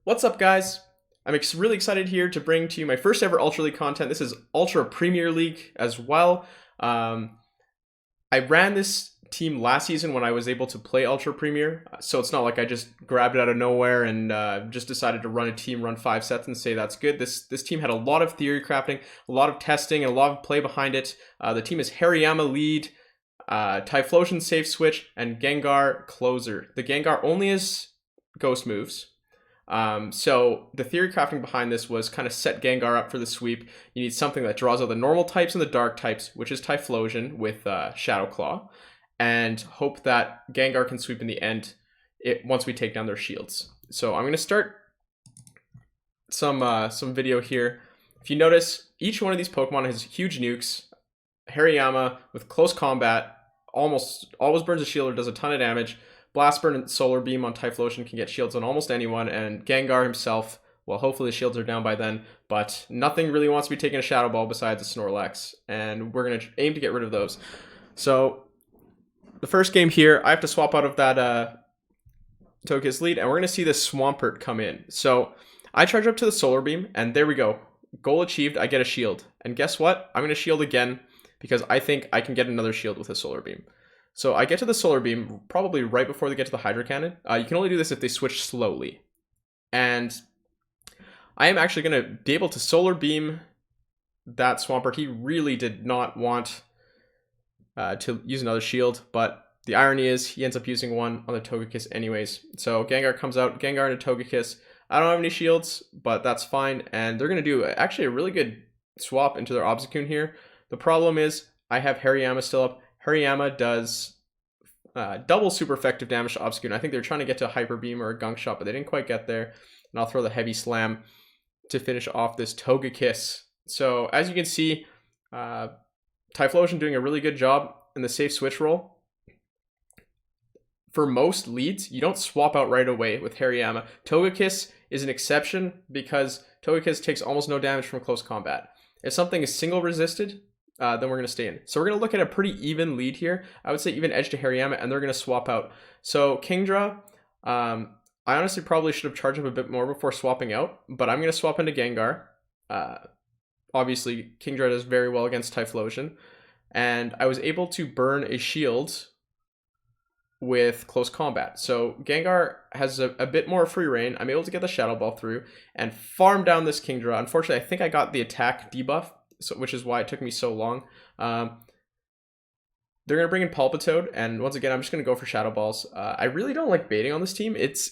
What's up, guys? I'm really excited here to bring to you my first ever Ultra League content. This is Ultra Premier League as well. I ran this team last season when I was able to play Ultra Premier, so it's not like I just grabbed it out of nowhere and just decided to run a team, run 5 sets, and say that's good. This team had a lot of theory crafting, a lot of testing, and a lot of play behind it. The team is Hariyama lead, Typhlosion safe switch, and Gengar closer. The Gengar only has ghost moves. So the theory crafting behind this was kind of set Gengar up for the sweep. You need something that draws out the normal types and the dark types, which is Typhlosion with Shadow Claw, and hope that Gengar can sweep in the end once we take down their shields. So I'm going to start some video here. If you notice, each one of these Pokemon has huge nukes. Hariyama with close combat almost always burns a shield or does a ton of damage. Blast Burn and Solar Beam on Typhlosion can get shields on almost anyone, and Gengar himself, well, hopefully the shields are down by then, but nothing really wants to be taking a Shadow Ball besides a Snorlax, and we're going to aim to get rid of those. So, the first game here, I have to swap out of that Togekiss lead, and we're going to see this Swampert come in. So, I charge up to the Solar Beam, and there we go. Goal achieved, I get a shield. And guess what? I'm going to shield again, because I think I can get another shield with a Solar Beam. So I get to the Solar Beam probably right before they get to the Hydro Cannon. You can only do this if they switch slowly. And I am actually going to be able to Solar Beam that Swampert. He really did not want to use another shield, but the irony is he ends up using one on the Togekiss anyways. So Gengar comes out, Gengar into Togekiss. I don't have any shields, but that's fine. And they're going to do actually a really good swap into their Obstacoon here. The problem is I have Hariyama still up. Hariyama does double super effective damage to Obstacoon. I think they're trying to get to a Hyper Beam or a Gunk Shot, but they didn't quite get there. And I'll throw the Heavy Slam to finish off this Togekiss. So as you can see, Typhlosion doing a really good job in the safe switch roll. For most leads, you don't swap out right away with Hariyama. Togekiss is an exception because Togekiss takes almost no damage from close combat. If something is single resisted, then we're going to stay in. So we're going to look at a pretty even lead here. I would say even edge to Hariyama, and they're going to swap out. So Kingdra, I honestly probably should have charged up a bit more before swapping out, but I'm going to swap into Gengar. Obviously, Kingdra does very well against Typhlosion, and I was able to burn a shield with close combat. So Gengar has a bit more free reign. I'm able to get the Shadow Ball through and farm down this Kingdra. Unfortunately, I think I got the attack debuff, so, which is why it took me so long. They're going to bring in Palpitoad, and once again, I'm just going to go for Shadow Balls. I really don't like baiting on this team. It's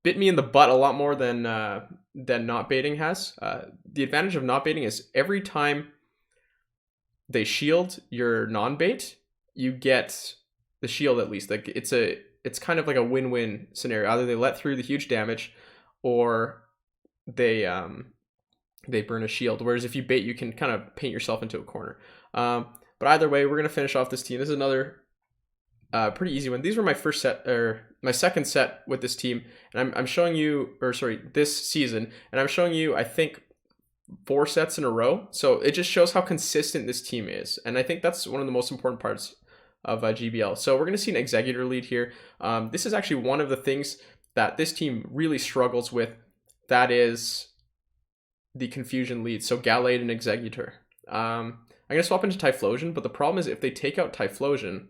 bit me in the butt a lot more than not baiting has. The advantage of not baiting is every time they shield your non-bait, you get the shield at least. Like it's kind of like a win-win scenario. Either they let through the huge damage, or they burn a shield. Whereas if you bait, you can kind of paint yourself into a corner. But either way, we're going to finish off this team. This is another pretty easy one. These were my first set, or my second set with this team. And I'm showing you, or sorry, this season. And I'm showing you, I think, 4 sets in a row. So it just shows how consistent this team is. And I think that's one of the most important parts of GBL. So we're going to see an Exeggutor lead here. This is actually one of the things that this team really struggles with. That is the confusion lead. So Gallade and Exeggutor. I'm going to swap into Typhlosion, but the problem is if they take out Typhlosion,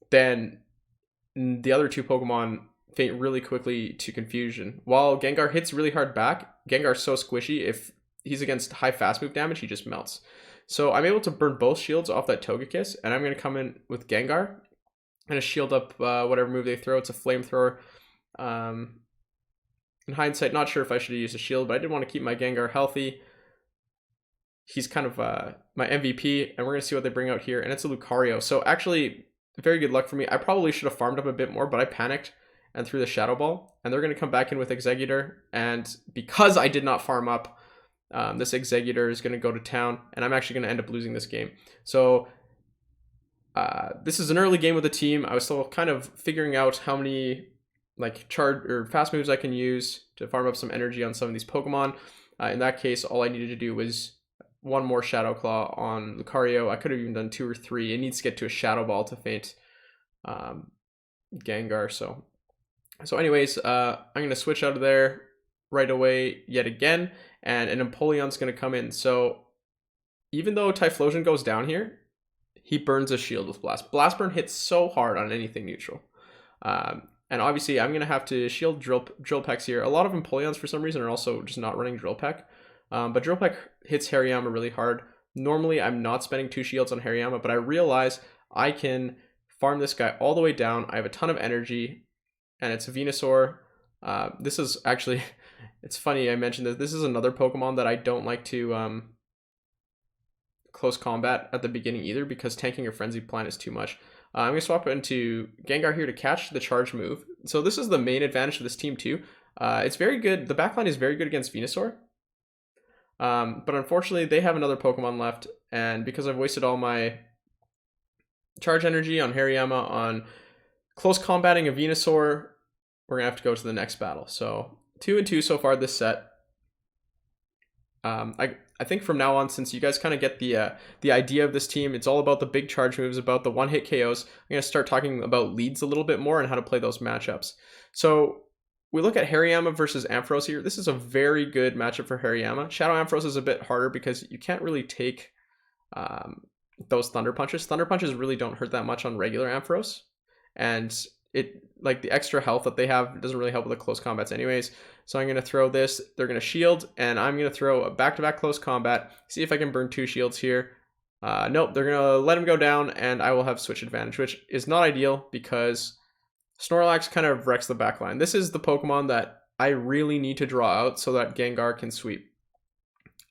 then the other 2 Pokemon faint really quickly to confusion. While Gengar hits really hard back, Gengar's so squishy, if he's against high fast move damage, he just melts. So I'm able to burn both shields off that Togekiss, and I'm going to come in with Gengar. I'm going to shield up whatever move they throw. It's a flamethrower. In hindsight, not sure if I should have used a shield, but I did want to keep my Gengar healthy. He's kind of my MVP, and we're going to see what they bring out here. And it's a Lucario. So actually, very good luck for me. I probably should have farmed up a bit more, but I panicked and threw the Shadow Ball. And they're going to come back in with Exeggutor. And because I did not farm up, this Exeggutor is going to go to town, and I'm actually going to end up losing this game. So this is an early game with the team. I was still kind of figuring out how many like charge or fast moves I can use to farm up some energy on some of these Pokemon. In that case, all I needed to do was one more Shadow Claw on Lucario. I could have even done 2 or 3. It needs to get to a Shadow Ball to faint Gengar. So So anyways, I'm going to switch out of there right away yet again, and an Empoleon's going to come in. So even though Typhlosion goes down here, he burns a shield with Blast. Blast Burn hits so hard on anything neutral. And obviously, I'm going to have to shield Drill Pecks here. A lot of Empoleons, for some reason, are also just not running Drill Peck. But Drill Peck hits Hariyama really hard. Normally, I'm not spending 2 shields on Hariyama, but I realize I can farm this guy all the way down. I have a ton of energy, and it's Venusaur. This is actually, it's funny I mentioned this. This is another Pokemon that I don't like to close combat at the beginning either, because tanking a Frenzy Plant is too much. I'm going to swap into Gengar here to catch the charge move. So this is the main advantage of this team too. It's very good. The backline is very good against Venusaur. But unfortunately, they have another Pokemon left. And because I've wasted all my charge energy on Hariyama on close combating a Venusaur, we're going to have to go to the next battle. So 2-2 so far this set. I think from now on, since you guys kind of get the idea of this team, it's all about the big charge moves, about the one-hit KOs. I'm going to start talking about leads a little bit more and how to play those matchups. So we look at Hariyama versus Ampharos here. This is a very good matchup for Hariyama. Shadow Ampharos is a bit harder because you can't really take those Thunder Punches. Thunder Punches really don't hurt that much on regular Ampharos. And it, like, the extra health that they have doesn't really help with the close combats anyways. So I'm going to throw this. They're going to shield, and I'm going to throw a back-to-back close combat. See if I can burn 2 shields here. Nope, they're going to let him go down, and I will have switch advantage, which is not ideal because Snorlax kind of wrecks the backline. This is the Pokemon that I really need to draw out so that Gengar can sweep.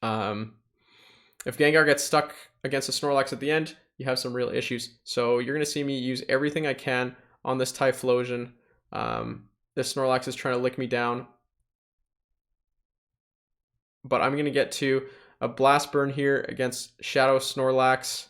If Gengar gets stuck against a Snorlax at the end, you have some real issues. So you're going to see me use everything I can on this Typhlosion. This Snorlax is trying to lick me down. But I'm going to get to a Blast Burn here against Shadow Snorlax.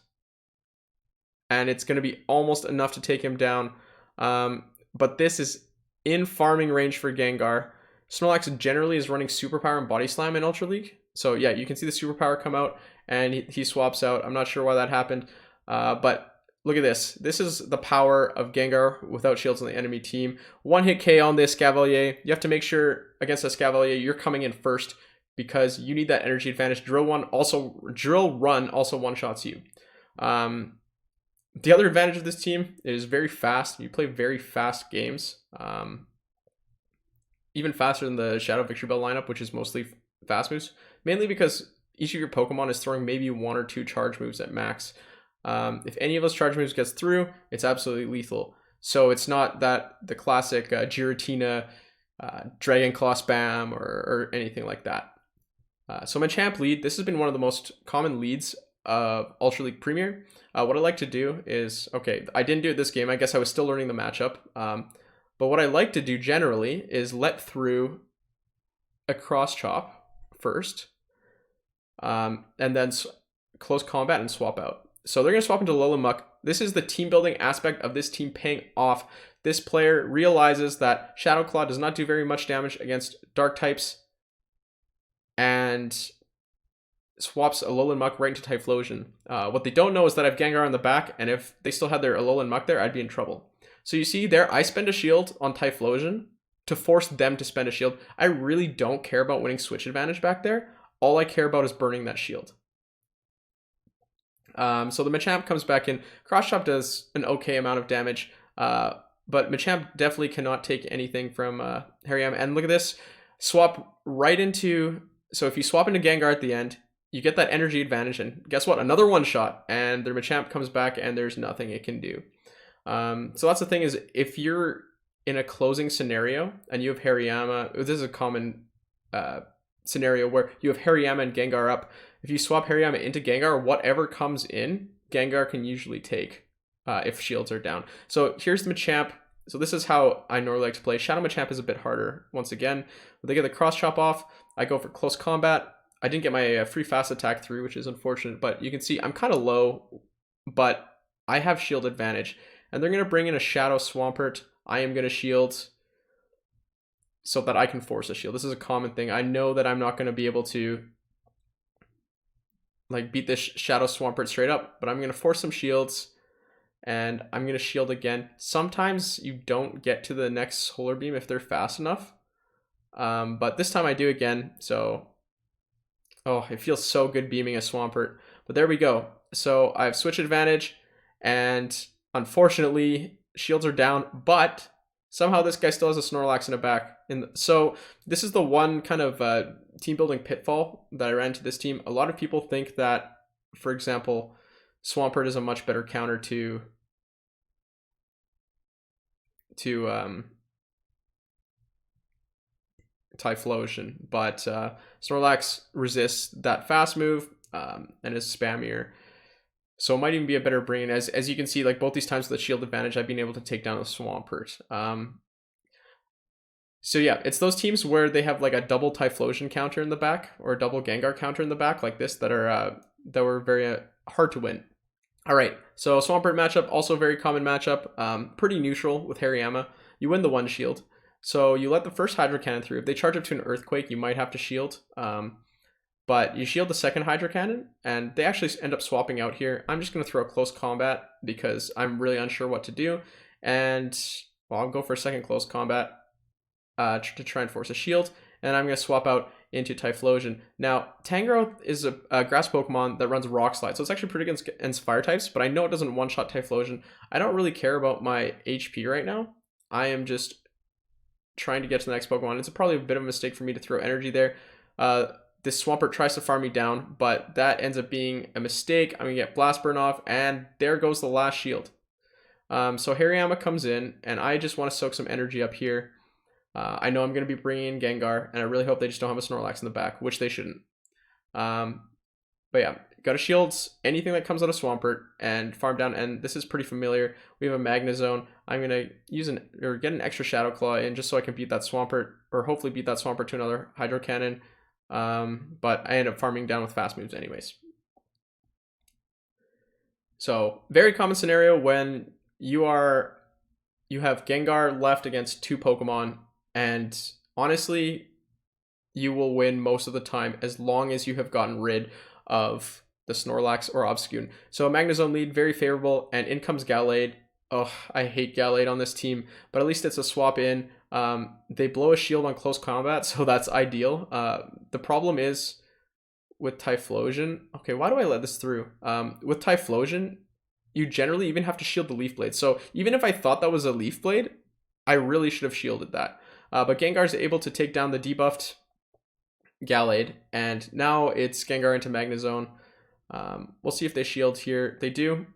And it's going to be almost enough to take him down. But this is in farming range for Gengar. Snorlax generally is running Superpower and Body Slam in Ultra League. So yeah, you can see the Superpower come out and he swaps out. I'm not sure why that happened. But look at this. This is the power of Gengar without shields on the enemy team. One hit K on this Escavalier. You have to make sure against a Escavalier you're coming in first because you need that energy advantage. Drill Run also one-shots you. The other advantage of this team is very fast. You play very fast games. Even faster than the Shadow Victory Bell lineup, which is mostly fast moves. Mainly because each of your Pokemon is throwing maybe 1 or 2 charge moves at max. If any of those charge moves gets through, it's absolutely lethal. So it's not that the classic Giratina, Dragon Claw spam or anything like that. So Machamp lead, this has been one of the most common leads of Ultra League Premier. What I like to do is, okay, I didn't do it this game. I guess I was still learning the matchup. But what I like to do generally is let through a cross chop first, and then close combat and swap out. So they're going to swap into Alolan Muck. This is the team building aspect of this team paying off. This player realizes that Shadow Claw does not do very much damage against dark types and swaps Alolan Muck right into Typhlosion. What they don't know is that I have Gengar on the back, and if they still had their Alolan Muck there, I'd be in trouble. So you see there, I spend a shield on Typhlosion to force them to spend a shield. I really don't care about winning switch advantage back there. All I care about is burning that shield. So the Machamp comes back in. Cross Chop does an okay amount of damage, but Machamp definitely cannot take anything from Hariyama. And look at this. Swap right into... So if you swap into Gengar at the end, you get that energy advantage, and guess what? Another one-shot, and their Machamp comes back, and there's nothing it can do. So that's the thing is, if you're in a closing scenario, and you have Hariyama... This is a common scenario where you have Hariyama and Gengar up. If you swap Hariyama into Gengar, whatever comes in, Gengar can usually take if shields are down. So here's the Machamp. So this is how I normally like to play. Shadow Machamp is a bit harder. Once again, when they get the cross chop off, I go for close combat. I didn't get my free fast attack through, which is unfortunate, but you can see I'm kind of low, but I have shield advantage. And they're going to bring in a Shadow Swampert. I am going to shield so that I can force a shield. This is a common thing. I know that I'm not going to be able to like beat this Shadow Swampert straight up, but I'm going to force some shields, and I'm going to shield again. Sometimes you don't get to the next Solar Beam if they're fast enough, but this time I do again. So, oh, it feels so good beaming a Swampert. But there we go. So I have switch advantage, and unfortunately, shields are down, but somehow this guy still has a Snorlax in the back. So this is the one kind of team building pitfall that I ran into this team. A lot of people think that, for example, Swampert is a much better counter to Typhlosion, but Snorlax resists that fast move and is spammier. So it might even be a better brain. As you can see, like both these times with the shield advantage, I've been able to take down the Swampert. So yeah, it's those teams where they have like a double Typhlosion counter in the back or a double Gengar counter in the back like this that were very hard to win. All right, so Swampert matchup, also very common matchup, pretty neutral with Hariyama. You win the one shield. So you let the first Hydro Cannon through. If they charge up to an Earthquake, you might have to shield. But you shield the second Hydro Cannon, and they actually end up swapping out here. I'm just going to throw a Close Combat because I'm really unsure what to do. And, well, I'll go for a second Close Combat to try and force a shield. And I'm going to swap out into Typhlosion. Now, Tangrowth is a grass Pokemon that runs Rock Slide, so it's actually pretty good against fire types, but I know it doesn't one-shot Typhlosion. I don't really care about my HP right now. I am just trying to get to the next Pokemon. It's probably a bit of a mistake for me to throw energy there. This Swampert tries to farm me down, but that ends up being a mistake. I'm going to get Blast Burn off, and there goes the last shield. So Hariyama comes in, and I just want to soak some energy up here. I know I'm going to be bringing in Gengar, and I really hope they just don't have a Snorlax in the back, which they shouldn't. But yeah, got to shield anything that comes out of Swampert and farm down, and this is pretty familiar. We have a Magnezone. I'm going to use get an extra Shadow Claw in just so I can beat that Swampert, or hopefully beat that Swampert to another Hydro Cannon. But I end up farming down with fast moves anyways. So very common scenario when you have Gengar left against two Pokemon, and honestly, you will win most of the time as long as you have gotten rid of the Snorlax or Obscune. So a Magnezone lead, very favorable, and in comes Gallade. Oh, I hate Gallade on this team, but at least it's a swap in. They blow a shield on close combat, so that's ideal. The problem is with Typhlosion. Okay, why do I let this through? With Typhlosion, you generally even have to shield the Leaf Blade. So even if I thought that was a Leaf Blade, I really should have shielded that. But Gengar is able to take down the debuffed Gallade, and now it's Gengar into Magnezone. We'll see if they shield here. They do,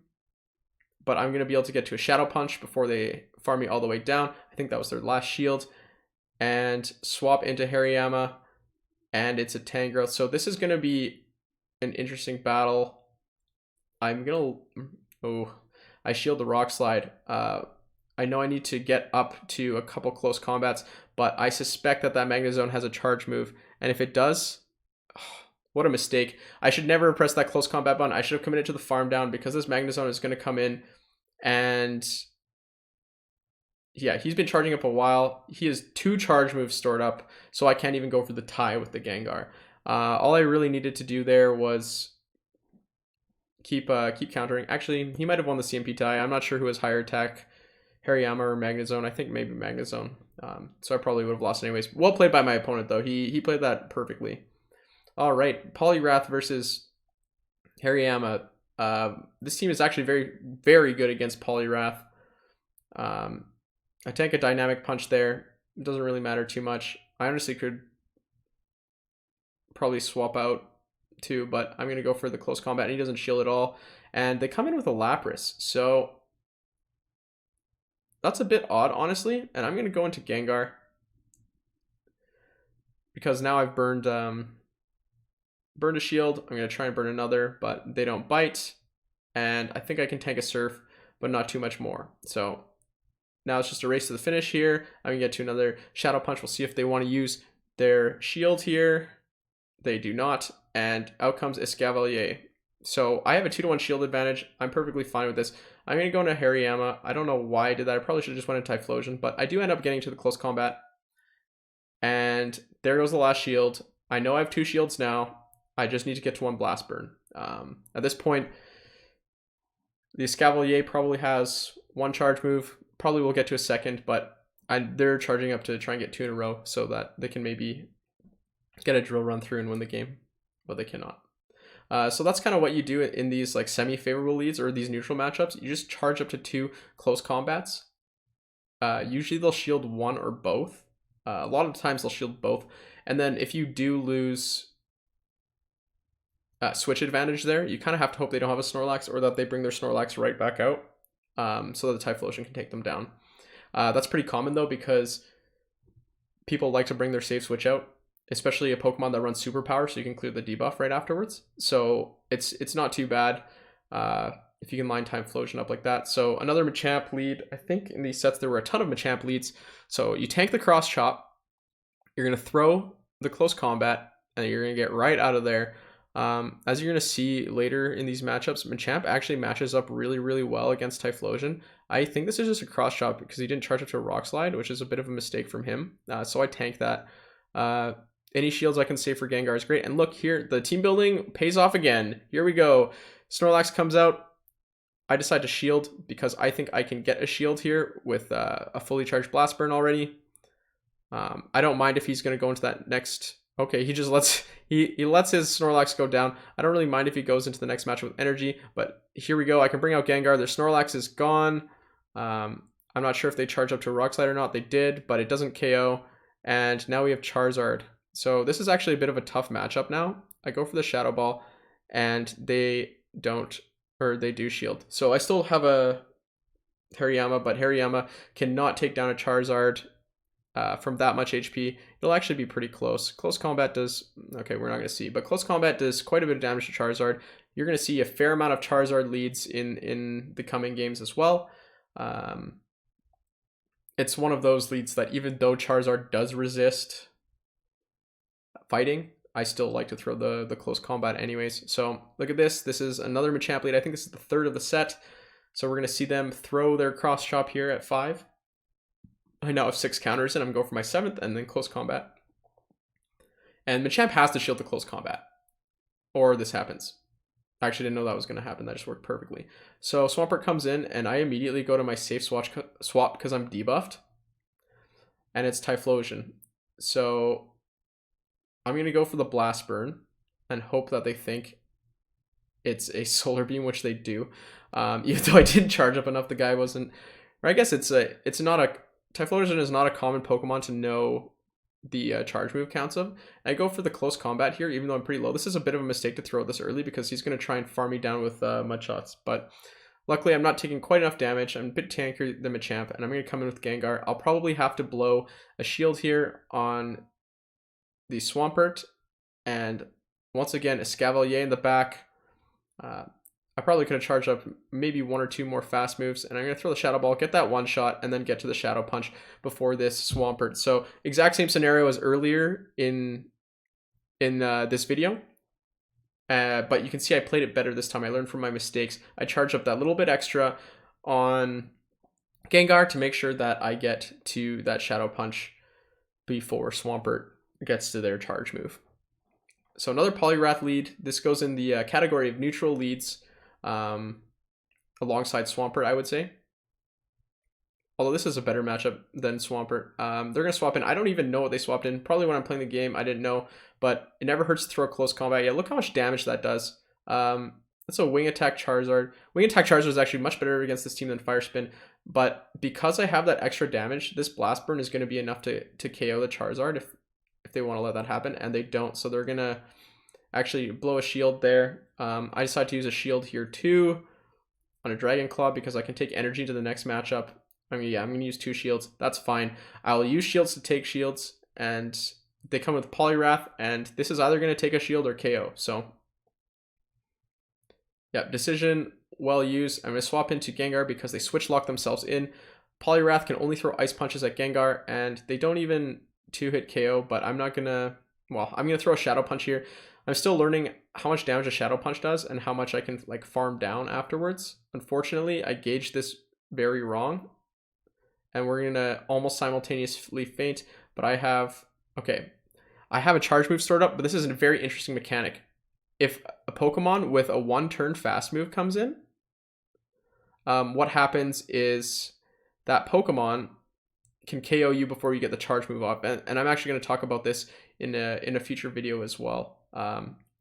but I'm going to be able to get to a Shadow Punch before they farm me all the way down. I think that was their last shield. And swap into Hariyama, and it's a Tangrowth. So this is going to be an interesting battle. I'm going to... Oh, I shield the Rock Slide. I know I need to get up to a couple close combats, but I suspect that Magnezone has a charge move. And if it does... Oh, what a mistake. I should never have pressed that close combat button. I should have committed to the farm down because this Magnezone is going to come in and... Yeah, he's been charging up a while. He has 2 charge moves stored up, so I can't even go for the tie with the Gengar. All I really needed to do there was keep countering. Actually, he might have won the CMP tie. I'm not sure who has higher attack, Hariyama or Magnezone. I think maybe Magnezone. So I probably would have lost anyways. Well played by my opponent, though. He played that perfectly. All right, Poliwrath versus Hariyama. This team is actually very, very good against Poliwrath. I tank a Dynamic Punch there. It doesn't really matter too much. I honestly could probably swap out too, but I'm going to go for the close combat, and he doesn't shield at all. And they come in with a Lapras, so that's a bit odd, honestly. And I'm going to go into Gengar because now I've burned a shield. I'm going to try and burn another, but they don't bite. And I think I can tank a Surf, but not too much more. So now it's just a race to the finish here. I'm going to get to another Shadow Punch. We'll see if they want to use their shield here. They do not. And out comes Escavalier. So I have a 2-to-1 shield advantage. I'm perfectly fine with this. I'm going to go into Hariyama. I don't know why I did that. I probably should have just went into Typhlosion, but I do end up getting to the close combat. And there goes the last shield. I know I have 2 shields now. I just need to get to 1 Blast Burn. At this point, The Escavalier probably has one charge move. Probably will get to a second, but they're charging up to try and get 2 in a row so that they can maybe get a drill run through and win the game, but they cannot. So that's kind of what you do in these like semi-favorable leads or these neutral matchups. You just charge up to 2 close combats. Usually they'll shield one or both. A lot of times they'll shield both. And then if you do lose switch advantage there, you kind of have to hope they don't have a Snorlax or that they bring their Snorlax right back out so that the Typhlosion can take them down. That's pretty common though because people like to bring their safe switch out, especially a Pokemon that runs superpower so you can clear the debuff right afterwards. So it's not too bad if you can line Typhlosion up like that. So another Machamp lead. I think in these sets there were a ton of Machamp leads. So you tank the cross chop, you're going to throw the close combat, and you're going to get right out of there. As you're going to see later in these matchups, Machamp actually matches up really, really well against Typhlosion. I think this is just a cross chop because he didn't charge up to a Rock Slide, which is a bit of a mistake from him. So I tank that. Any shields I can save for Gengar is great. And look here, the team building pays off again. Here we go. Snorlax comes out. I decide to shield because I think I can get a shield here with a fully charged Blast Burn already. I don't mind if he's going to go into that next... Okay, he just lets he lets his Snorlax go down. I don't really mind if he goes into the next match with energy, but here we go. I can bring out Gengar. Their Snorlax is gone. I'm not sure if they charge up to a Rock Slide or not. They did, but it doesn't KO. And now we have Charizard. So this is actually a bit of a tough matchup now. I go for the Shadow Ball, and they don't, or they do shield. So I still have a Hariyama, but Hariyama cannot take down a Charizard from that much HP. It'll actually be pretty close. Close combat does, okay, we're not going to see, but close combat does quite a bit of damage to Charizard. You're going to see a fair amount of Charizard leads in the coming games as well. It's one of those leads that even though Charizard does resist fighting, I still like to throw the close combat anyways. So look at this. This is another Machamp lead. I think this is the third of the set. So we're going to see them throw their cross chop here at 5. I now have 6 counters and I'm going for my 7th and then close combat. And Machamp has to shield the close combat, or this happens. I actually didn't know that was going to happen. That just worked perfectly. So Swampert comes in and I immediately go to my safe swap because I'm debuffed. And it's Typhlosion. So I'm going to go for the Blast Burn and hope that they think it's a Solar Beam, which they do. Even though I didn't charge up enough, the guy wasn't... Or I guess it's not a... Typhlosion is not a common Pokemon to know the charge move counts of. And I go for the close combat here, even though I'm pretty low. This is a bit of a mistake to throw this early because he's going to try and farm me down with Mud Shots. But luckily, I'm not taking quite enough damage. I'm a bit tankier than Machamp, and I'm going to come in with Gengar. I'll probably have to blow a shield here on the Swampert. And once again, Escavalier in the back. I probably could have charged up maybe 1 or 2 more fast moves, and I'm going to throw the Shadow Ball, get that one shot, and then get to the Shadow Punch before this Swampert. So exact same scenario as earlier in this video, but you can see I played it better this time. I learned from my mistakes. I charged up that little bit extra on Gengar to make sure that I get to that Shadow Punch before Swampert gets to their charge move. So another Poliwrath lead. This goes in the category of neutral leads. Alongside Swampert, I would say. Although this is a better matchup than Swampert. They're going to swap in. I don't even know what they swapped in. Probably when I'm playing the game, I didn't know. But it never hurts to throw close combat. Yeah, look how much damage that does. That's a Wing Attack Charizard. Wing Attack Charizard is actually much better against this team than Fire Spin. But because I have that extra damage, this Blast Burn is going to be enough to KO the Charizard if they want to let that happen. And they don't. So they're going to actually blow a shield there. I decided to use a shield here too on a Dragon Claw because I can take energy to the next matchup. I mean, yeah, I'm going to use 2 shields. That's fine. I'll use shields to take shields, and they come with Poliwrath, and this is either going to take a shield or KO. So, yeah, decision well used. I'm going to swap into Gengar because they switch lock themselves in. Poliwrath can only throw Ice Punches at Gengar, and they don't even 2-hit KO, but I'm not going to... Well, I'm going to throw a Shadow Punch here. I'm still learning how much damage a Shadow Punch does and how much I can like farm down afterwards. Unfortunately, I gauged this very wrong. And we're going to almost simultaneously faint. But I have a charge move stored up, but this is a very interesting mechanic. If a Pokemon with a 1-turn fast move comes in, what happens is that Pokemon can KO you before you get the charge move off. And I'm actually going to talk about this in a future video as well,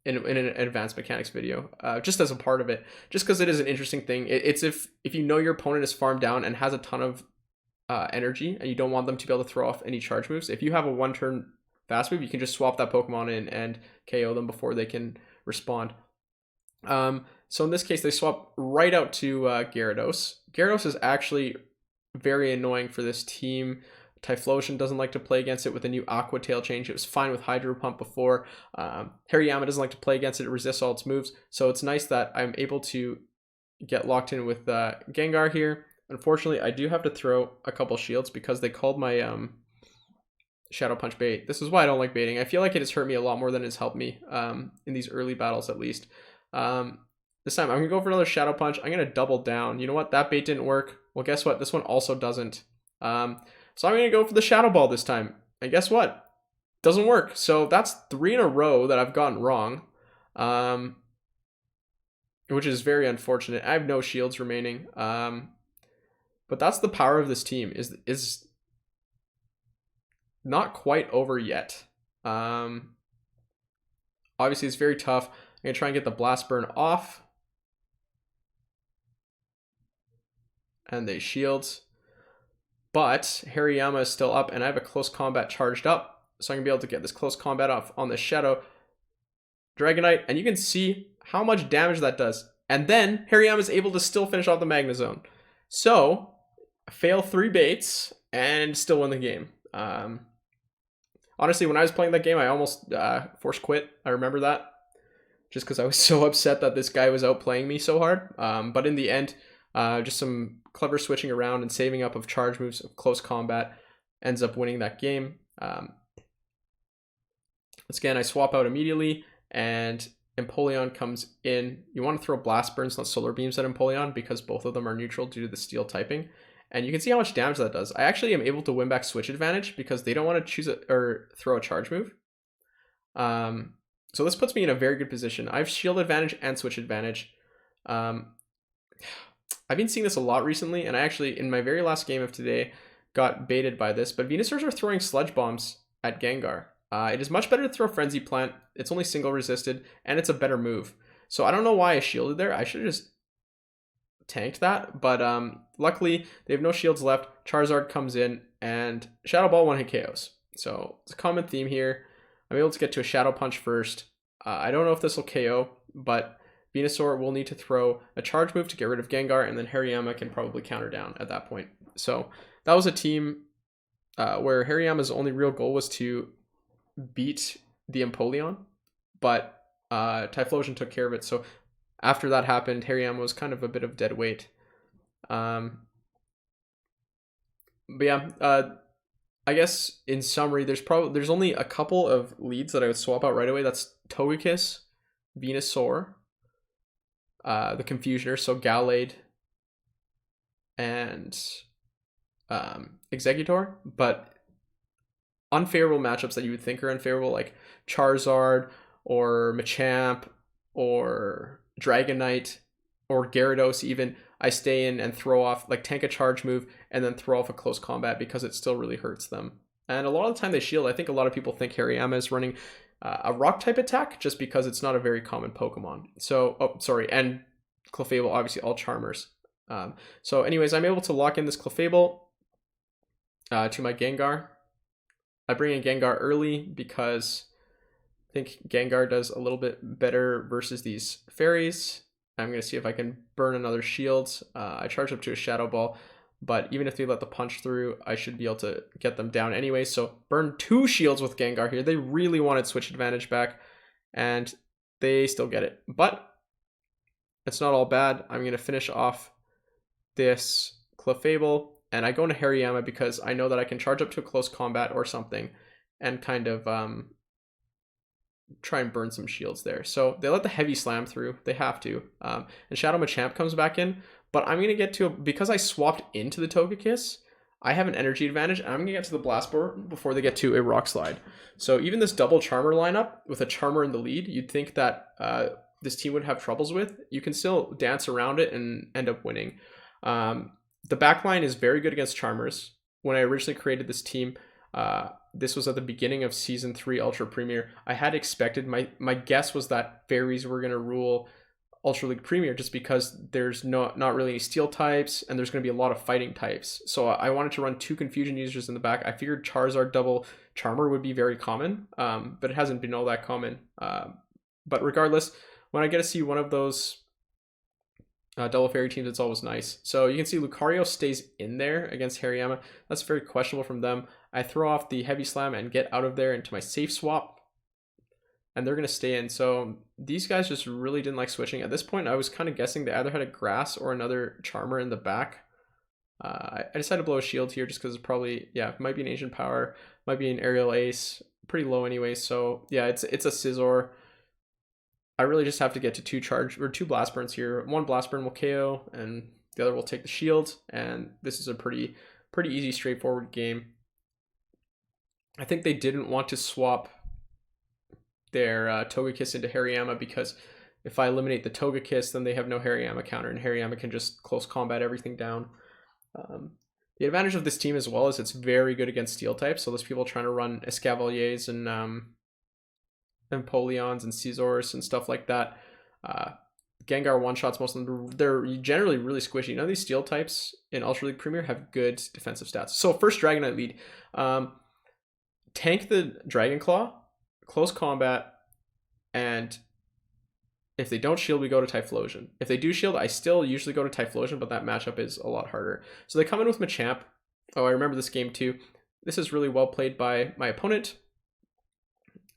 in an advanced mechanics video, just as a part of it, just because it is an interesting thing. It's if you know your opponent is farmed down and has a ton of energy and you don't want them to be able to throw off any charge moves, if you have a one-turn fast move, you can just swap that Pokemon in and KO them before they can respond. So in this case, they swap right out to Gyarados. Gyarados is actually very annoying for this team. Typhlosion doesn't like to play against it with a new Aqua Tail change. It was fine with Hydro Pump before. Hariyama doesn't like to play against it. It resists all its moves. So it's nice that I'm able to get locked in with Gengar here. Unfortunately, I do have to throw a couple shields because they called my Shadow Punch bait. This is why I don't like baiting. I feel like it has hurt me a lot more than it's helped me in these early battles at least. This time I'm going to go for another Shadow Punch. I'm going to double down. You know what? That bait didn't work. Well, guess what? This one also doesn't. So I'm going to go for the Shadow Ball this time. And guess what? Doesn't work. So that's 3 in a row that I've gotten wrong. Which is very unfortunate. I have no shields remaining. But that's the power of this team. Is not quite over yet. Obviously, it's very tough. I'm going to try and get the Blast Burn off. And they shields. But Hariyama is still up, and I have a close combat charged up. So I'm going to be able to get this close combat off on the Shadow Dragonite. And you can see how much damage that does. And then Hariyama is able to still finish off the Magnezone. So, fail 3 baits and still win the game. Honestly, when I was playing that game, I almost forced quit. I remember that. Just because I was so upset that this guy was outplaying me so hard. But in the end, just some clever switching around and saving up of charge moves of close combat ends up winning that game. Again, I swap out immediately and Empoleon comes in. You want to throw Blast Burns, not Solar Beams at Empoleon because both of them are neutral due to the Steel typing. And you can see how much damage that does. I actually am able to win back Switch Advantage because they don't want to choose or throw a charge move. So this puts me in a very good position. I have Shield Advantage and Switch Advantage. I've been seeing this a lot recently, and I actually, in my very last game of today, got baited by this. But Venusaurs are throwing Sludge Bombs at Gengar. It is much better to throw Frenzy Plant. It's only single resisted, and it's a better move. So I don't know why I shielded there. I should have just tanked that. But luckily, they have no shields left. Charizard comes in, and Shadow Ball 1-hit KOs. So it's a common theme here. I'm able to get to a Shadow Punch first. I don't know if this will KO, but Venusaur will need to throw a charge move to get rid of Gengar, and then Hariyama can probably counter down at that point. So that was a team where Hariyama's only real goal was to beat the Empoleon, but Typhlosion took care of it. So after that happened, Hariyama was kind of a bit of dead weight. But yeah, I guess in summary, there's only a couple of leads that I would swap out right away. That's Togekiss, Venusaur, the Confusioner, so Gallade, and Exeggutor, but unfavorable matchups that you would think are unfavorable, like Charizard or Machamp or Dragonite or Gyarados even, I stay in and throw off, like tank a charge move and then throw off a close combat because it still really hurts them. And a lot of the time they shield. I think a lot of people think Hariyama is running a rock type attack just because it's not a very common Pokemon. So, and Clefable, obviously all Charmers. So anyways, I'm able to lock in this Clefable to my Gengar. I bring in Gengar early because I think Gengar does a little bit better versus these fairies. I'm going to see if I can burn another shield. I charge up to a Shadow Ball, but even if they let the punch through, I should be able to get them down anyway. So burn 2 shields with Gengar here. They really wanted Switch Advantage back, and they still get it. But it's not all bad. I'm going to finish off this Clefable, and I go into Hariyama because I know that I can charge up to a close combat or something and kind of try and burn some shields there. So they let the heavy slam through. They have to. And Shadow Machamp comes back in, but I'm going to get to, because I swapped into the Togekiss, I have an energy advantage, and I'm going to get to the Blast Burn before they get to a Rock Slide. So even this double Charmer lineup with a Charmer in the lead, you'd think that this team would have troubles with. You can still dance around it and end up winning. The backline is very good against Charmers. When I originally created this team, this was at the beginning of Season 3 Ultra Premier. I had expected, my guess was that fairies were going to rule Ultra League Premier just because there's not really any steel types and there's going to be a lot of fighting types. So I wanted to run 2 confusion users in the back. I figured Charizard double Charmer would be very common, but it hasn't been all that common. But regardless, when I get to see one of those double fairy teams, it's always nice. So you can see Lucario stays in there against Hariyama. That's very questionable from them. I throw off the heavy slam and get out of there into my safe swap, and they're going to stay in. So these guys just really didn't like switching. At this point, I was kind of guessing they either had a grass or another Charmer in the back. I decided to blow a shield here just because it's probably, yeah, it might be an Asian Power, might be an Aerial Ace, pretty low anyway. So yeah, it's a Scizor. I really just have to get to 2 Blast Burns here. 1 Blast Burn will KO, and the other will take the shield. And this is a pretty easy, straightforward game. I think they didn't want to swap their Togekiss into Hariyama because if I eliminate the Togekiss, then they have no Hariyama counter, and Hariyama can just close combat everything down. The advantage of this team as well is it's very good against steel types. So there's people trying to run Escavaliers and Empoleons and Scizors and stuff like that. Gengar one-shots most of them. They're generally really squishy. None of these steel types in Ultra League Premier have good defensive stats. So first Dragonite lead. Tank the Dragon Claw, close combat, and if they don't shield, we go to Typhlosion. If they do shield, I still usually go to Typhlosion, but that matchup is a lot harder. So they come in with Machamp. Oh, I remember this game too. This is really well played by my opponent.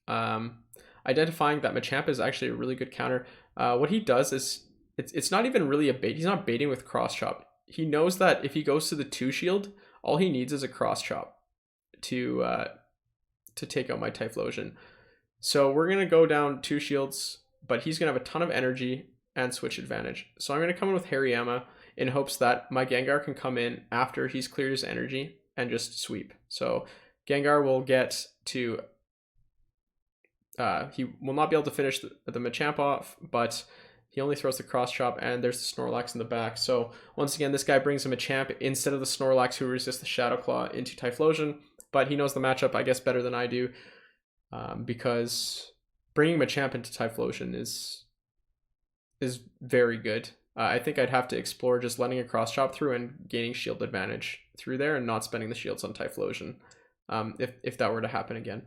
Identifying that Machamp is actually a really good counter. What he does is, it's not even really a bait. He's not baiting with Cross Chop. He knows that if he goes to the 2 shield, all he needs is a Cross Chop to take out my Typhlosion. So we're going to go down 2 shields, but he's going to have a ton of energy and switch advantage. So I'm going to come in with Hariyama in hopes that my Gengar can come in after he's cleared his energy and just sweep. So Gengar will get to... he will not be able to finish the Machamp off, but he only throws the Cross Chop, and there's the Snorlax in the back. So once again, this guy brings a Machamp instead of the Snorlax who resists the Shadow Claw into Typhlosion, but he knows the matchup, I guess, better than I do, because bringing Machamp into Typhlosion is very good. I think I'd have to explore just letting a Cross Chop through and gaining shield advantage through there and not spending the shields on Typhlosion if that were to happen again.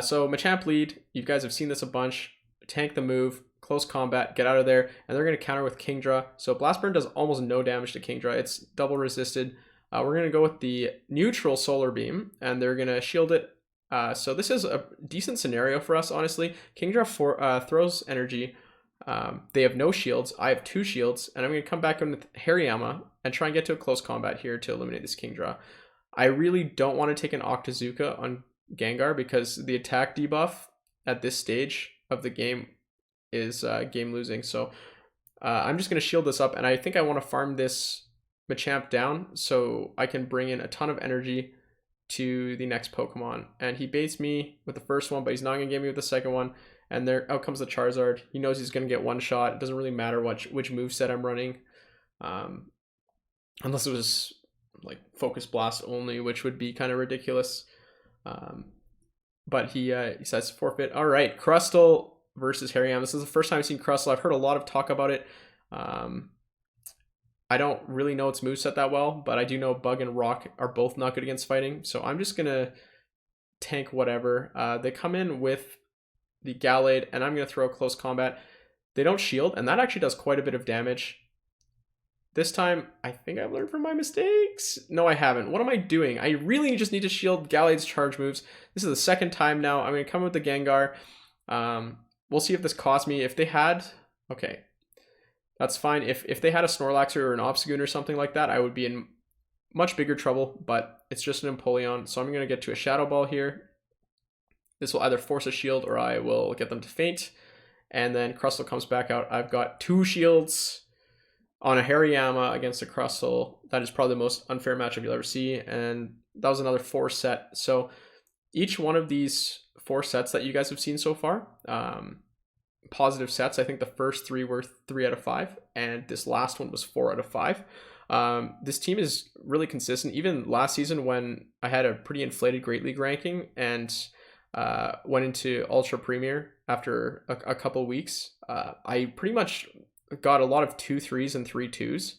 So Machamp lead, you guys have seen this a bunch. Tank the move, close combat, get out of there, and they're going to counter with Kingdra. So Blast Burn does almost no damage to Kingdra. It's double resisted. We're going to go with the neutral Solar Beam, and they're going to shield it. So this is a decent scenario for us, honestly. Kingdra throws energy. They have no shields. I have 2 shields, and I'm going to come back in with Hariyama and try and get to a close combat here to eliminate this Kingdra. I really don't want to take an Octazooka on Gengar because the attack debuff at this stage of the game is game losing. So I'm just going to shield this up, and I think I want to farm this Machamp down so I can bring in a ton of energy to the next Pokemon. And he baits me with the first one, but he's not going to get me with the second one. And there out comes the Charizard. He knows he's going to get one shot. It doesn't really matter which moveset I'm running. Unless it was like Focus Blast only, which would be kind of ridiculous. But he decides to forfeit. All right, Crustle versus Hariyama. This is the first time I've seen Crustle. I've heard a lot of talk about it. I don't really know its moveset that well, but I do know Bug and Rock are both not good against fighting. So I'm just going to tank whatever. They come in with the Gallade, and I'm going to throw close combat. They don't shield, and that actually does quite a bit of damage. This time, I think I've learned from my mistakes. No, I haven't. What am I doing? I really just need to shield Gallade's charge moves. This is the second time now. I'm going to come with the Gengar. We'll see if this costs me. If they had... Okay. That's fine. If they had a Snorlax or an Obstagoon or something like that, I would be in much bigger trouble, but it's just an Empoleon. So I'm going to get to a Shadow Ball here. This will either force a shield or I will get them to faint. And then Crustle comes back out. I've got 2 shields on a Hariyama against a Crustle. That is probably the most unfair matchup you'll ever see. And that was another 4 set. So each one of these 4 sets that you guys have seen so far, positive sets. I think the first 3 were 3 out of 5, and this last one was 4 out of 5. This team is really consistent. Even last season when I had a pretty inflated Great League ranking and went into Ultra Premier after a couple weeks, I pretty much got a lot of 2-3s and 3-2s.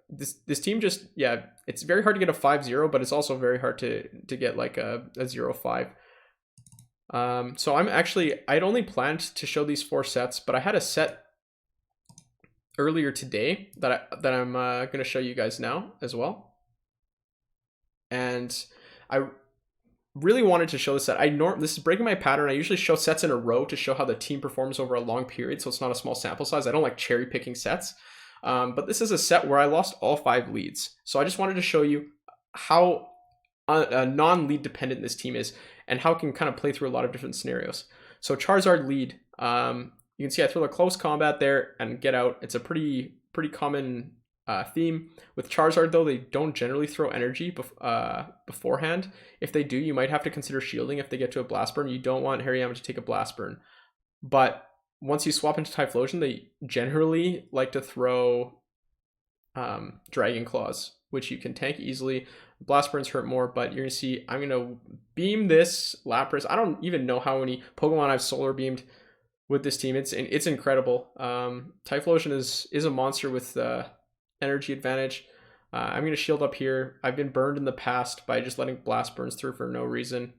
This team just, yeah, it's very hard to get a 5-0, but it's also very hard to get like a 0-5. So I'd only planned to show these 4 sets, but I had a set earlier today that I'm going to show you guys now as well. And I really wanted to show this set. This is breaking my pattern. I usually show sets in a row to show how the team performs over a long period, so it's not a small sample size. I don't like cherry picking sets. But this is a set where I lost all 5 leads. So I just wanted to show you how non-lead dependent this team is and how it can kind of play through a lot of different scenarios. So Charizard lead, you can see I throw the close combat there and get out. It's a pretty common theme. With Charizard though, they don't generally throw energy beforehand. If they do, you might have to consider shielding if they get to a Blast Burn. You don't want Hariyama to take a Blast Burn. But once you swap into Typhlosion, they generally like to throw Dragon Claws, which you can tank easily. Blast Burns hurt more, but you're going to see I'm going to beam this Lapras. I don't even know how many Pokemon I've Solar Beamed with this team. It's incredible. Typhlosion is a monster with energy advantage. I'm going to shield up here. I've been burned in the past by just letting Blast Burns through for no reason.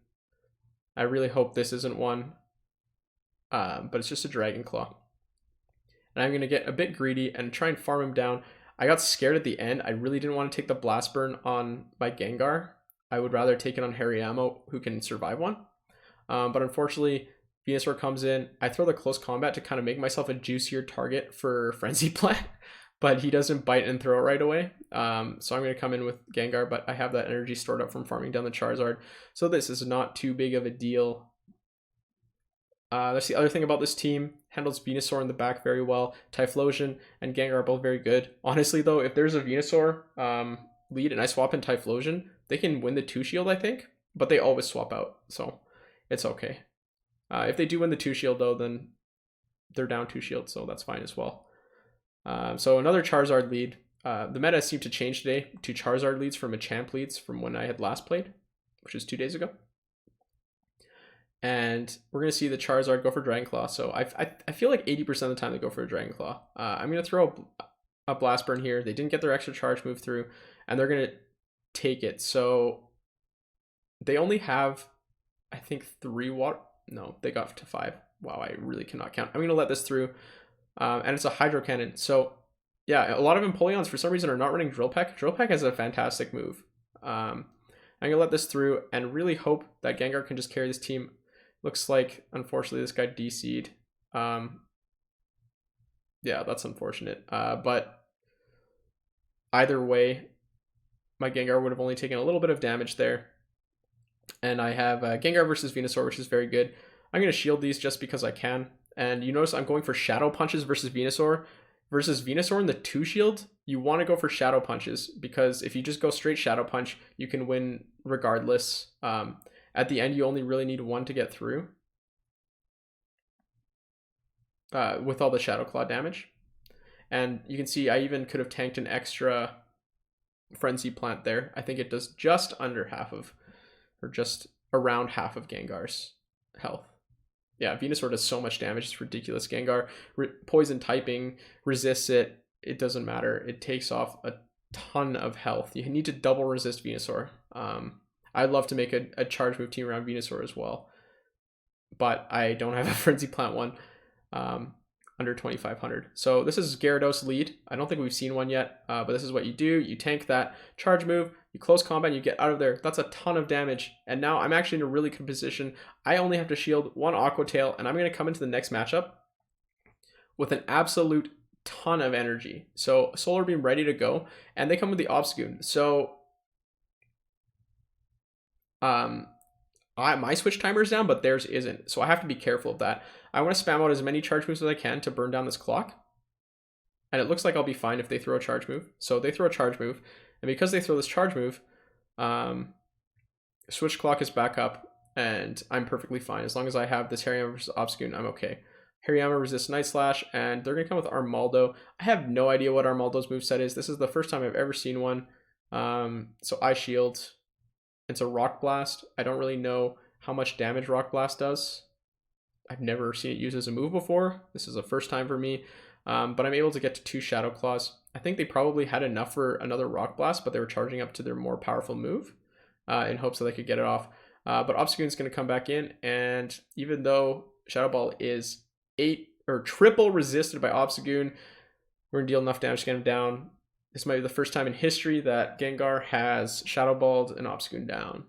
I really hope this isn't one. But it's just a Dragon Claw. And I'm going to get a bit greedy and try and farm him down. I got scared at the end. I really didn't want to take the Blast Burn on my Gengar. I would rather take it on Hariyama, who can survive one. But unfortunately, Venusaur comes in. I throw the close combat to kind of make myself a juicier target for Frenzy Plant. But he doesn't bite and throw it right away. So I'm going to come in with Gengar, but I have that energy stored up from farming down the Charizard. So this is not too big of a deal. That's the other thing about this team. Handles Venusaur in the back very well. Typhlosion and Gengar are both very good. Honestly, though, if there's a Venusaur lead and I swap in Typhlosion, they can win the 2-shield, I think. But they always swap out, so it's okay. If they do win the 2-shield, though, then they're down 2 shields, so that's fine as well. So another Charizard lead. The meta seemed to change today to Charizard leads from Machamp leads from when I had last played, which is 2 days ago. And we're going to see the Charizard go for Dragon Claw. So I feel like 80% of the time they go for a Dragon Claw. I'm going to throw a Blast Burn here. They didn't get their extra charge move through, and they're going to take it. So they only have, I think, 3 water. No, they got to 5. Wow, I really cannot count. I'm going to let this through. And it's a Hydro Cannon. So yeah, a lot of Empoleons for some reason are not running Drill Peck. Drill Peck has a fantastic move. I'm going to let this through and really hope that Gengar can just carry this team. Looks like, unfortunately, this guy DC'd. Yeah, that's unfortunate. But either way, my Gengar would have only taken a little bit of damage there. And I have Gengar versus Venusaur, which is very good. I'm going to shield these just because I can. And you notice I'm going for Shadow Punches versus Venusaur. Versus Venusaur in the 2-shield, you want to go for Shadow Punches. Because if you just go straight Shadow Punch, you can win regardless. At the end, you only really need 1 to get through. With all the Shadow Claw damage. And you can see I even could have tanked an extra Frenzy Plant there. I think it does just under half of, or just around half of Gengar's health. Yeah, Venusaur does so much damage. It's ridiculous. Gengar, poison typing, resists it. It doesn't matter. It takes off a ton of health. You need to double resist Venusaur. I'd love to make a charge move team around Venusaur as well. But I don't have a Frenzy Plant one under 2,500. So this is Gyarados lead. I don't think we've seen one yet, but this is what you do. You tank that charge move, you close combat, and you get out of there. That's a ton of damage. And now I'm actually in a really good position. I only have to shield 1 Aqua Tail, and I'm going to come into the next matchup with an absolute ton of energy. So Solar Beam ready to go, and they come with the Obstagoon. So my switch timer is down, but theirs isn't. So I have to be careful of that. I want to spam out as many charge moves as I can to burn down this clock. And it looks like I'll be fine if they throw a charge move. So they throw a charge move. And because they throw this charge move, switch clock is back up. and I'm perfectly fine. As long as I have this Hariyama versus Obstagoon, I'm okay. Hariyama resists Night Slash, and they're going to come with Armaldo. I have no idea what Armaldo's moveset is. This is the first time I've ever seen one. So I Shield. It's a Rock Blast. I don't really know how much damage Rock Blast does. I've never seen it used as a move before. This is the first time for me. But I'm able to get to 2 Shadow Claws. I think they probably had enough for another Rock Blast, but they were charging up to their more powerful move in hopes that they could get it off. But Obstagoon's going to come back in, and even though Shadow Ball is triple resisted by Obstagoon, we're going to deal enough damage to get him down. This might be the first time in history that Gengar has Shadow Balled an Obstagoon down.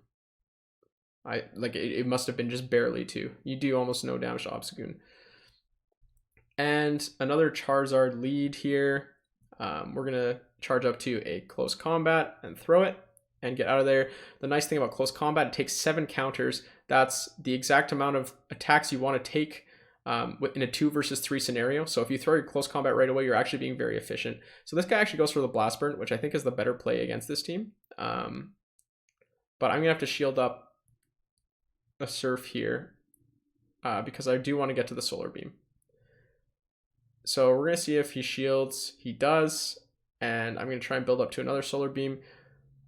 It must have been just barely too. You do almost no damage to Obstagoon. And another Charizard lead here. We're going to charge up to a Close Combat and throw it and get out of there. The nice thing about Close Combat, it takes 7 counters. That's the exact amount of attacks you want to take in a 2 versus 3 scenario. So if you throw your Close Combat right away, you're actually being very efficient. So this guy actually goes for the Blast Burn, which I think is the better play against this team. But I'm going to have to shield up a Surf here because I do want to get to the Solar Beam. So we're going to see if he shields. He does, and I'm going to try and build up to another Solar Beam,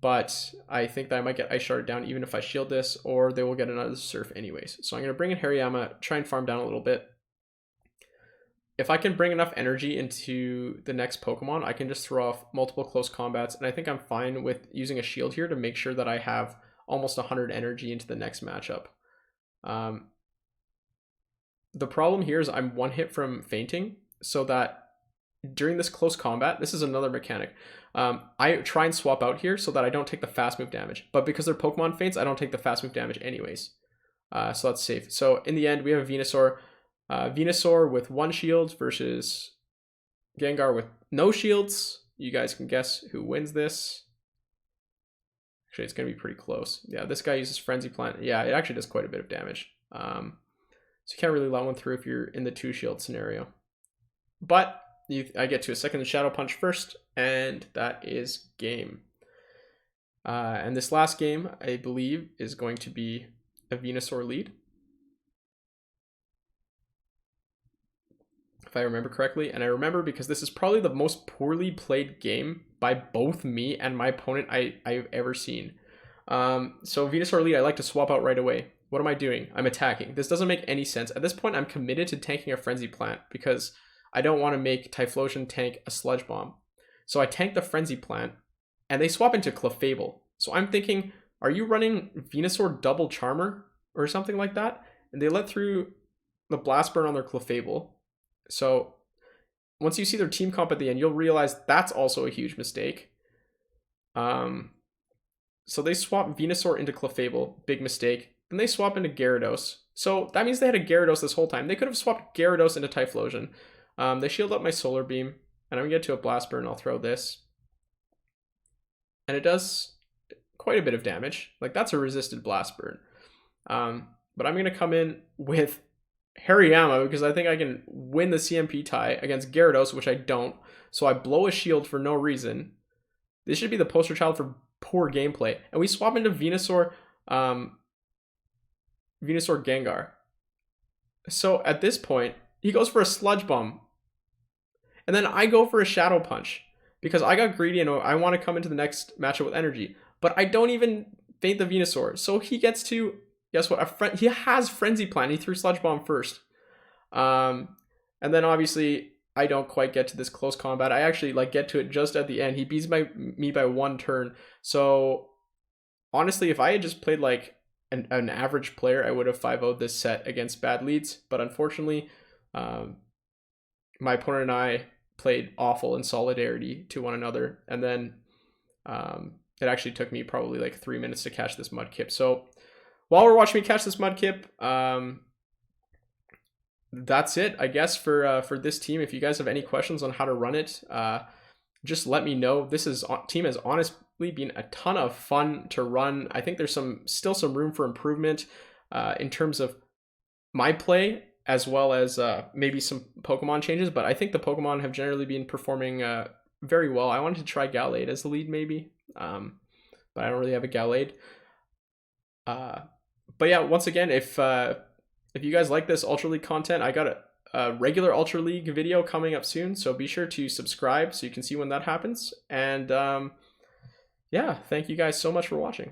but I think that I might get Ice Sharded down even if I shield this, or they will get another Surf anyways. So I'm going to bring in Hariyama, try and farm down a little bit. If I can bring enough energy into the next Pokemon, I can just throw off multiple Close Combats, and I think I'm fine with using a shield here to make sure that I have almost 100 energy into the next matchup. The problem here is I'm 1 hit from fainting, so that during this close combat, this is another mechanic. I try and swap out here so that I don't take the fast move damage, but because they're Pokemon faints, I don't take the fast move damage anyways. So that's safe. So in the end, we have Venusaur. Venusaur with 1 shield versus Gengar with no shields. You guys can guess who wins this. Actually, it's going to be pretty close. Yeah, this guy uses Frenzy Plant. Yeah, it actually does quite a bit of damage. So you can't really let one through if you're in the 2 shield scenario. But I get to a second Shadow Punch first, and that is game. And this last game, I believe, is going to be a Venusaur lead, if I remember correctly. And I remember because this is probably the most poorly played game by both me and my opponent I've ever seen. So Venusaur lead, I like to swap out right away. What am I doing? I'm attacking. This doesn't make any sense. At this point, I'm committed to tanking a Frenzy Plant because I don't want to make Typhlosion tank a Sludge Bomb. So I tank the Frenzy Plant, and they swap into Clefable. So I'm thinking, are you running Venusaur double Charmer or something like that? And they let through the Blast Burn on their Clefable. So once you see their team comp at the end, you'll realize that's also a huge mistake. So they swap Venusaur into Clefable, big mistake. Then they swap into Gyarados. So that means they had a Gyarados this whole time. They could have swapped Gyarados into Typhlosion. They shield up my Solar Beam, and I'm going to get to a Blast Burn. I'll throw this. And it does quite a bit of damage. Like, that's a resisted Blast Burn. But I'm going to come in with Hariyama because I think I can win the CMP tie against Gyarados, which I don't. So I blow a shield for no reason. This should be the poster child for poor gameplay. And we swap into Venusaur, Venusaur Gengar. So at this point, he goes for a Sludge Bomb. And then I go for a Shadow Punch because I got greedy and I want to come into the next matchup with energy. But I don't even faint the Venusaur. So he gets to, guess what? He has Frenzy Plant. He threw Sludge Bomb first. And then obviously I don't quite get to this close combat. I actually get to it just at the end. He beats me by 1 turn. So honestly, if I had just played like an average player, I would have 5-0'd this set against bad leads. But unfortunately, my opponent and I played awful in solidarity to one another. And then it actually took me probably 3 minutes to catch this Mudkip. So while we're watching me catch this Mudkip, that's it, I guess, for this team. If you guys have any questions on how to run it, just let me know. This team has honestly been a ton of fun to run. I think there's still some room for improvement in terms of my play, as well as maybe some Pokemon changes. But I think the Pokemon have generally been performing very well. I wanted to try Gallade as the lead maybe, but I don't really have a Gallade. But yeah, once again, if you guys like this Ultra League content, I got a regular Ultra League video coming up soon, so be sure to subscribe so you can see when that happens. And yeah, thank you guys so much for watching.